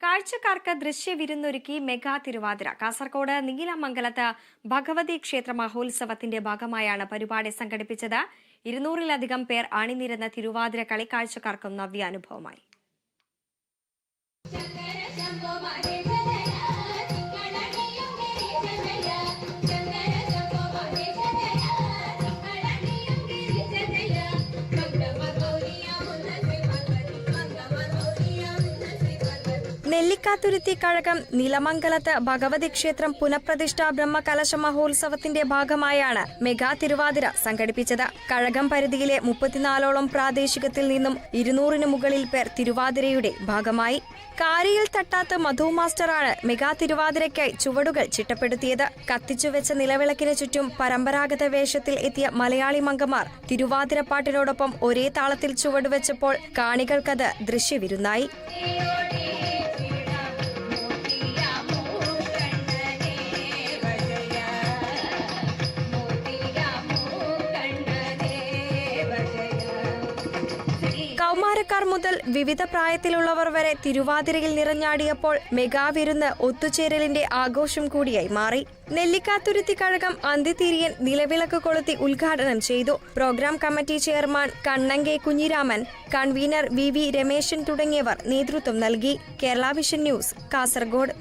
കാഴ്ചക്കാർക്ക് ദൃശ്യവിരുന്നൊരുക്കി mega Thiruvathira. Kasaragod നീലമംഗലത്ത് Bhagavathi ക്ഷേത്ര മഹോത്സവത്തിന്റെ ഭാഗമായാണ് പരിപാടി സംഘടിപ്പിച്ചത്. 200-ലധികം പേർ അണിനിരന്ന തിരുവാതിര കളി കാഴ്ചക്കാർക്കും നവ്യാനുഭവമായി. നെല്ലിക്കാത്തുരുത്തി കഴകം നീലമംഗലത്ത് ഭഗവതി ക്ഷേത്രം പുനഃപ്രതിഷ്ഠാ ബ്രഹ്മകലശ മഹോത്സവത്തിന്റെ ഭാഗമായാണ് മെഗാ തിരുവാതിര സംഘടിപ്പിച്ചത്. കഴകം പരിധിയിലെ 34ഓളം പ്രാദേശികത്തിൽ നിന്നും 200-ന് മുകളിൽ പേർ തിരുവാതിരയുടെ ഭാഗമായി. കാരിയിൽ തട്ടാത്ത മധു മാസ്റ്ററാണ് മെഗാ തിരുവാതിരയ്ക്കായി ചുവടുകൾ ചിട്ടപ്പെടുത്തിയത്. കത്തിച്ചുവെച്ച നിലവിളക്കിന് ചുറ്റും പരമ്പരാഗത വേഷത്തിൽ എത്തിയ മലയാളി മംഗമാർ തിരുവാതിരപ്പാട്ടിനോടൊപ്പം ഒരേ താളത്തിൽ ചുവടുവെച്ചപ്പോൾ കാണികൾക്കത് ദൃശ്യവിരുന്നായി. കൗമാരക്കാർ മുതൽ വിവിധ പ്രായത്തിലുള്ളവർ വരെ തിരുവാതിരയിൽ നിറഞ്ഞാടിയപ്പോൾ മെഗാവിരുന്ന് ഒത്തുചേരലിന്റെ ആഘോഷം കൂടിയായി മാറി. നെല്ലിക്കാത്തുരുത്തി കഴകം അന്തിതിരിയൻ നിലവിളക്ക് കൊളുത്തി ഉദ്ഘാടനം ചെയ്തു. Program committee chairman Kannanke Kunhiraman, convener V Rameshan തുടങ്ങിയവർ നേതൃത്വം നൽകി. Kerala vision news, Kasaragod.